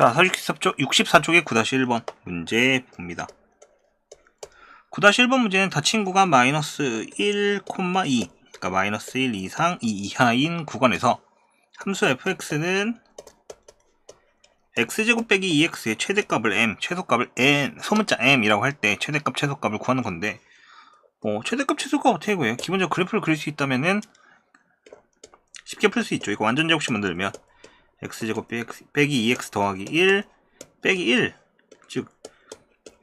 자, 64쪽의 9-1번 문제 봅니다. 9-1번 문제는 닫힌 구간 마이너스 1, 2, 그러니까 마이너스 1 이상 2 이하인 구간에서 함수 fx는 x제곱 빼기 2x의 최대값을 m, 최소값을 n, 소문자 m이라고 할 때 최대값, 최소값을 구하는 건데, 최대값, 최소값 어떻게 구해요? 기본적으로 그래프를 그릴 수 있다면은 쉽게 풀 수 있죠. 이거 완전 제곱식 만들면 x제곱 빼기 2x 더하기 1 빼기 1, 즉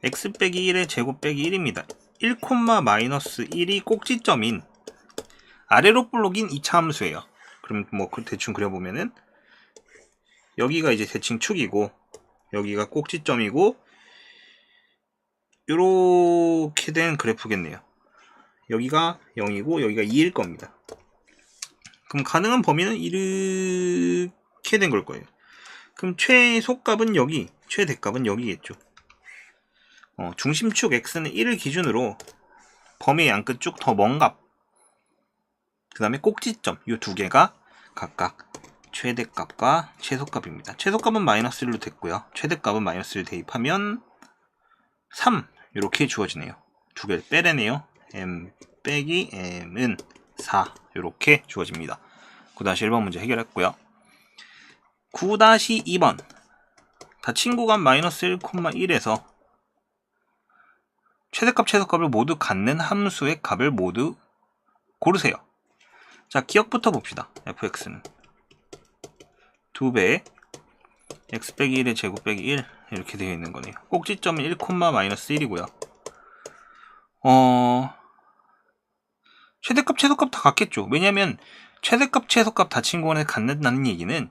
x 빼기 1의 제곱 빼기 1입니다. 1, 마이너스 1이 꼭지점인 아래로 볼록인 2차 함수예요. 그럼 뭐 대충 그려보면은 여기가 이제 대칭 축이고 여기가 꼭지점이고 요렇게 된 그래프겠네요. 여기가 0이고 여기가 2일 겁니다. 그럼 가능한 범위는 이렇게 된 걸 거예요. 그럼 최소값은 여기, 최대값은 여기겠죠. 중심축 x는 1을 기준으로 범위의 양끝 쭉 더 먼 값, 그 다음에 꼭지점, 이 두 개가 각각 최대값과 최소값입니다. 최소값은 마이너스 1로 됐고요. 최대값은 마이너스 1 대입하면 3 이렇게 주어지네요. 두 개를 빼래네요. m 빼기 m은 4 이렇게 주어집니다. 9-1번 문제 해결했고요. 9-2번 닫힌 구간 마이너스 1, 1에서 최대값, 최소값을 모두 갖는 함수의 값을 모두 고르세요. 자, 기억부터 봅시다. fx는 2배 x 빼기 1의 제곱 빼기 1 이렇게 되어 있는 거네요. 꼭지점은 1, 마이너스 1이고요. 최대값, 최소값 다 같겠죠. 왜냐면 최대값, 최소값 닫힌 구간에 갖는다는 얘기는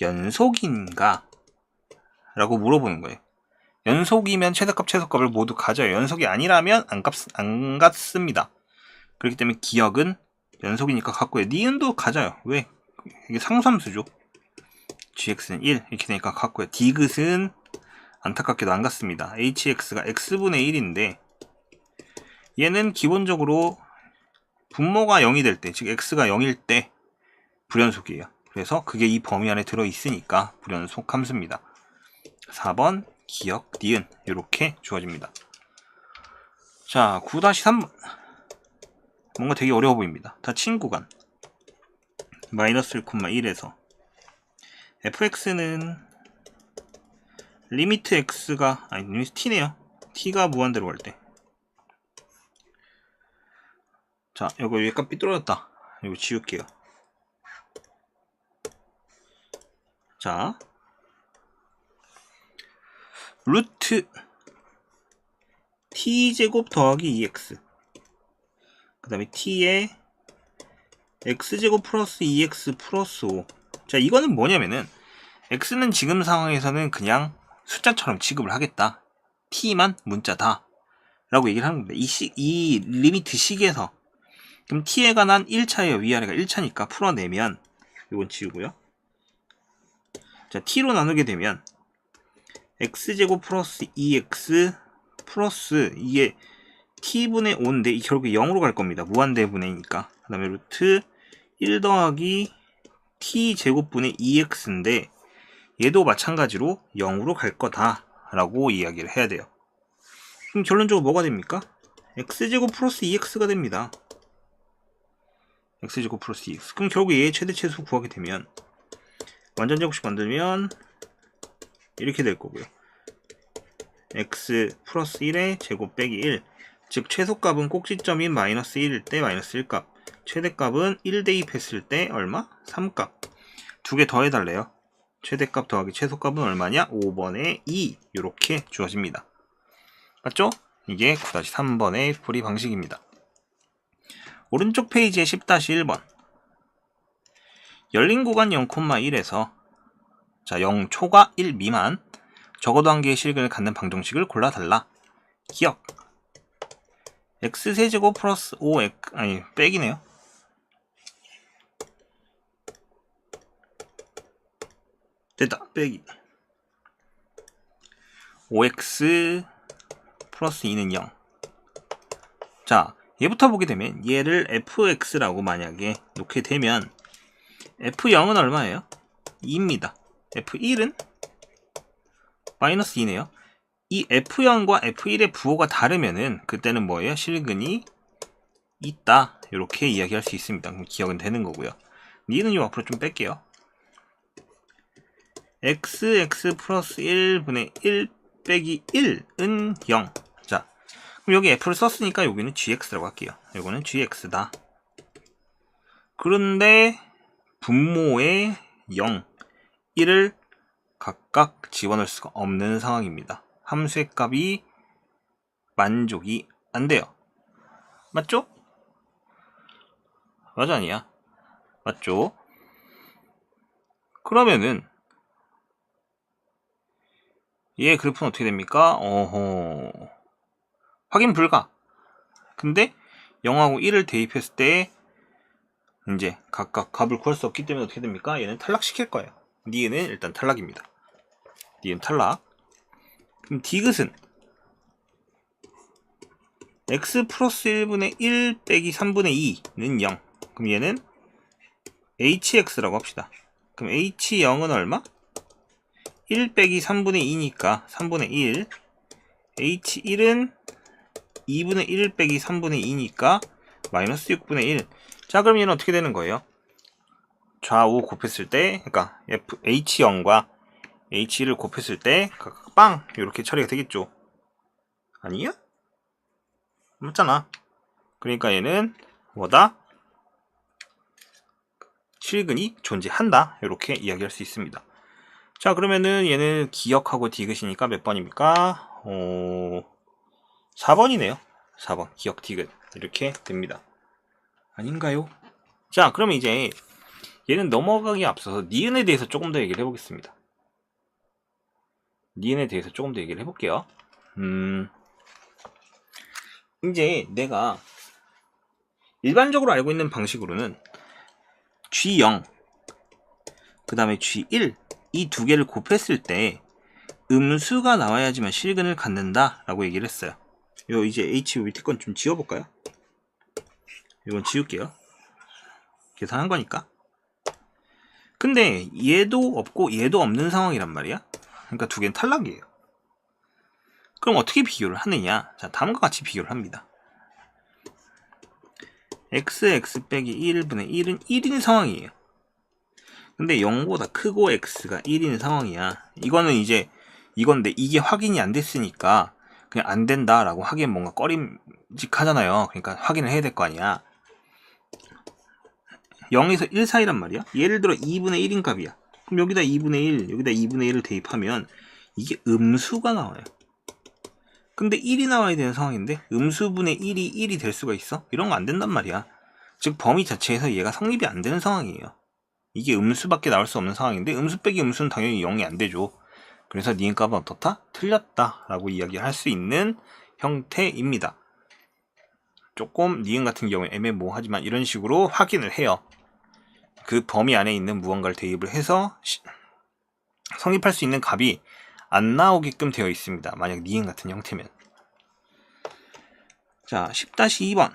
연속인가? 라고 물어보는 거예요. 연속이면 최대값, 최소값을 모두 가져요. 연속이 아니라면 안 갖습니다. 그렇기 때문에 기억은 연속이니까 갖고요. 니은도 가져요. 왜? 이게 상수함수죠. gx는 1 이렇게 되니까 갖고요. d긋은 안타깝게도 안 같습니다. hx가 x분의 1인데 얘는 기본적으로 분모가 0이 될 때, 즉 x가 0일 때 불연속이에요. 그래서 그게 이 범위 안에 들어있으니까 불연속 함수입니다. 4번 기억, 니은 이렇게 주어집니다. 자, 9-3번 뭔가 되게 어려워 보입니다. 닫힌 구간 마이너스 1, 1에서 fx는 리미트 x가 리미트 t네요. t가 무한대로 갈 때. 자, 이거 여기가 삐뚤어졌다. 이거 지울게요. 자, 루트 t제곱 더하기 2x, 그 다음에 t에 x제곱 플러스 2x 플러스 5. 자, 이거는 뭐냐면은 x는 지금 상황에서는 그냥 숫자처럼 취급을 하겠다. t만 문자다 라고 얘기를 하는 겁니다. 이 리미트 식에서. 그럼 t에 관한 1차예요. 위아래가 1차니까 풀어내면 이건 지우고요. 자, t로 나누게 되면 x제곱 플러스 2x 플러스 이게 t분의 5인데 이 결국에 0으로 갈 겁니다. 무한대분의니까. 그 다음에 루트 1 더하기 t제곱분의 2x인데 얘도 마찬가지로 0으로 갈 거다 라고 이야기를 해야 돼요. 그럼 결론적으로 뭐가 됩니까? x제곱 플러스 2x가 됩니다. x제곱 플러스 2x. 그럼 결국 얘의 최대 최소 구하게 되면 완전 제곱식 만들면 이렇게 될 거고요. x 플러스 1의 제곱 빼기 1, 즉 최소값은 꼭지점인 마이너스 1일 때 마이너스 1값, 최대값은 1 대입했을 때 얼마? 3값. 두 개 더해달래요. 최대값 더하기 최소값은 얼마냐? 5번에 2 이렇게 주어집니다. 맞죠? 이게 9-3번의 풀이 방식입니다. 오른쪽 페이지의 10-1번 열린 구간 0,1에서 자 0초과 1 미만 적어도 한 개의 실근을 갖는 방정식을 골라달라. 기억 x세제곱 플러스 5x 아니 빼기네요. 됐다. 빼기 5x 플러스 2는 0. 자, 얘부터 보게 되면 얘를 fx라고 만약에 놓게 되면 f0은 얼마예요? 2입니다. f1은 마이너스 2네요. 이 F0과 F1의 부호가 다르면은 그때는 뭐예요? 실근이 있다. 이렇게 이야기할 수 있습니다. 그럼 기억은 되는 거고요. 니는 요 앞으로 좀 뺄게요. x 플러스 1분의 1 빼기 1은 0. 자, 그럼 여기 f를 썼으니까 여기는 gx라고 할게요. 이거는 gx다. 그런데 분모에 0, 1을 각각 집어넣을 수가 없는 상황입니다. 함수의 값이 만족이 안 돼요. 맞죠? 맞아 아니야? 맞죠? 그러면은 얘 그래프는 어떻게 됩니까? 확인 불가. 근데 0하고 1을 대입했을 때 이제 각각 값을 구할 수 없기 때문에 어떻게 됩니까? 얘는 탈락시킬 거예요. 니은은 일단 탈락입니다. 니은 탈락. 그럼 디귿은 x 플러스 1분의 1 빼기 3분의 2는 0. 그럼 얘는 hx라고 합시다. 그럼 h0은 얼마? 1 빼기 3분의 2니까 3분의 1. h1은 2분의 1 빼기 3분의 2니까 마이너스 6분의 1. 자, 그럼 얘는 어떻게 되는 거예요? 좌우 곱했을 때, 그러니까 h0과 h1을 곱했을 때 각각 빵! 이렇게 처리가 되겠죠. 아니야? 맞잖아. 그러니까 얘는 뭐다? 실근이 존재한다. 이렇게 이야기할 수 있습니다. 자, 그러면은 얘는 기역하고 디귿이니까 몇 번입니까? 4번이네요. 4번 기역 디귿 이렇게 됩니다. 아닌가요? 자, 그러면 이제 얘는 넘어가기에 앞서서 니은에 대해서 조금 더 얘기를 해보겠습니다. 니은에 대해서 조금 더 얘기를 해볼게요. 이제 내가 일반적으로 알고 있는 방식으로는 G0 그 다음에 G1 이 두 개를 곱했을 때 음수가 나와야지만 실근을 갖는다 라고 얘기를 했어요. 요 이제 H 밑에 건 좀 지워볼까요? 이건 지울게요. 계산한 거니까. 근데 얘도 없고 얘도 없는 상황이란 말이야. 그러니까 두 개는 탈락이에요. 그럼 어떻게 비교를 하느냐? 자, 다음과 같이 비교를 합니다. x 빼기 1분의 1은 1인 상황이에요. 근데 0보다 크고 x가 1인 상황이야. 이거는 이제 이건데 이게 확인이 안 됐으니까 그냥 안 된다라고 하기엔 뭔가 꺼림직하잖아요. 그러니까 확인을 해야 될 거 아니야. 0에서 1 사이란 말이야. 예를 들어 2분의 1인 값이야. 그럼 여기다 2분의 1, 여기다 2분의 1을 대입하면 이게 음수가 나와요. 근데 1이 나와야 되는 상황인데 음수분의 1이 1이 될 수가 있어? 이런 거 안 된단 말이야. 즉 범위 자체에서 얘가 성립이 안 되는 상황이에요. 이게 음수밖에 나올 수 없는 상황인데 음수 빼기 음수는 당연히 0이 안 되죠. 그래서 니은값은 어떻다? 틀렸다 라고 이야기할 수 있는 형태입니다. 조금 니은 같은 경우에 애매모호하지만 이런 식으로 확인을 해요. 그 범위 안에 있는 무언가를 대입을 해서 성립할 수 있는 값이 안 나오게끔 되어 있습니다. 만약 니은 같은 형태면. 자, 10-2번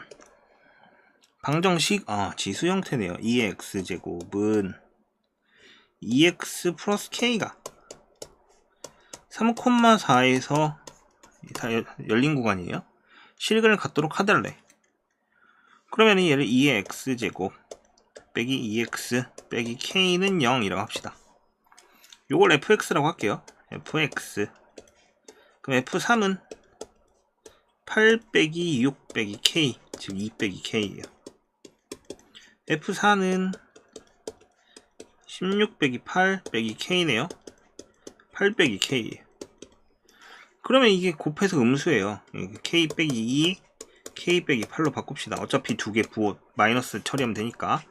방정식 지수 형태네요. 2의 x제곱은 2x 플러스 k가 3,4에서 열린 구간이에요. 실근을 갖도록 하달래. 그러면 얘를 2의 x제곱 빼기 2x 빼기 k는 0이라고 합시다. 요걸 fx라고 할게요. fx. 그럼 f3은 8 빼기 6 빼기 k, 즉 2 빼기 k예요. f4는 16 빼기 8 빼기 k네요. 8 빼기 k예요. 그러면 이게 곱해서 음수예요. k 빼기 2, k 빼기 8로 바꿉시다. 어차피 두 개 부호 마이너스 처리하면 되니까.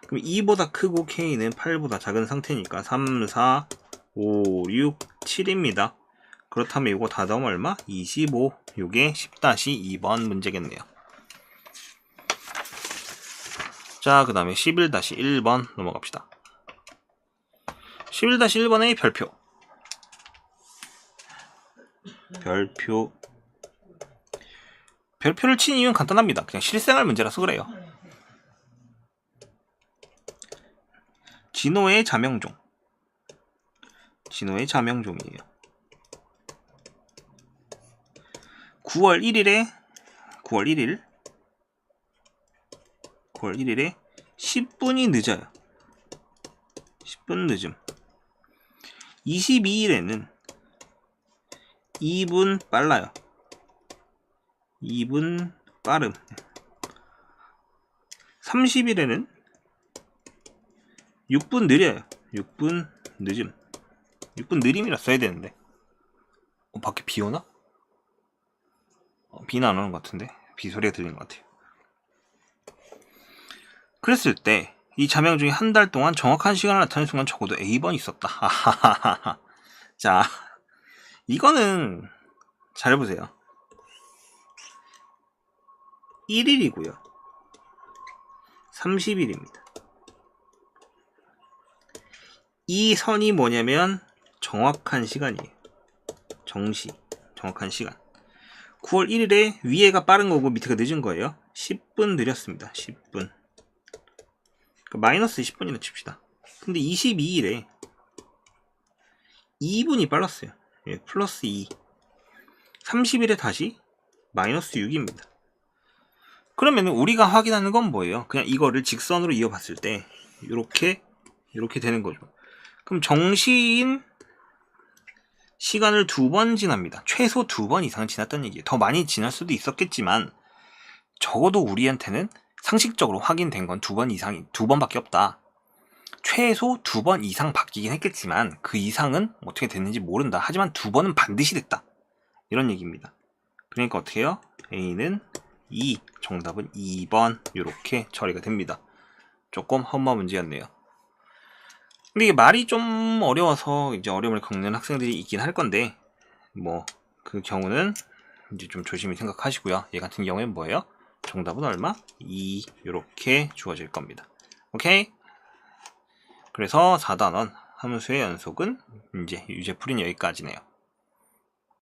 그럼 2보다 크고 k는 8보다 작은 상태니까 3, 4, 5, 6, 7입니다. 그렇다면 이거 다 더하면 얼마? 25. 요게 10-2번 문제겠네요. 자, 그 다음에 11-1번 넘어갑시다. 11-1번의 별표. 별표를 친 이유는 간단합니다. 그냥 실생활 문제라서 그래요. 진호의 자명종. 진호의 자명종이에요. 9월 1일에 10분이 늦어요. 10분 늦음. 22일에는 2분 빨라요. 2분 빠름. 30일에는 6분 느려요. 6분 늦음. 6분 느림이라 써야 되는데. 밖에 비 오나? 비는 안 오는 것 같은데. 비 소리가 들리는 것 같아요. 그랬을 때 이 자명 중에 한 달 동안 정확한 시간을 나타내는 순간 적어도 A번이 있었다. 자, 이거는 잘 보세요. 1일이고요. 30일입니다. 이 선이 뭐냐면 정확한 시간이에요. 정시, 정확한 시간. 9월 1일에 위에가 빠른 거고 밑에가 늦은 거예요. 10분 느렸습니다. 10분. 마이너스 10분이나 칩시다. 근데 22일에 2분이 빨랐어요. 예, 플러스 2. 30일에 다시 마이너스 6입니다. 그러면 우리가 확인하는 건 뭐예요? 그냥 이거를 직선으로 이어봤을 때 이렇게 되는 거죠. 그럼 정시인 시간을 2번 지납니다. 최소 2번 이상 지났다는 얘기예요. 더 많이 지날 수도 있었겠지만 적어도 우리한테는 상식적으로 확인된 건 2번 이상이 2번밖에 없다. 최소 2번 이상 바뀌긴 했겠지만 그 이상은 어떻게 됐는지 모른다. 하지만 2번은 반드시 됐다. 이런 얘기입니다. 그러니까 어떻게 해요? A는 2, 정답은 2번 이렇게 처리가 됩니다. 조금 험마 문제였네요. 근데 이게 말이 좀 어려워서 이제 어려움을 겪는 학생들이 있긴 할 건데 뭐 그 경우는 이제 좀 조심히 생각하시고요. 얘 같은 경우에는 뭐예요? 정답은 얼마? 2 이렇게 주어질 겁니다. 오케이? 그래서 4단원 함수의 연속은 이제 유제풀이는 여기까지네요.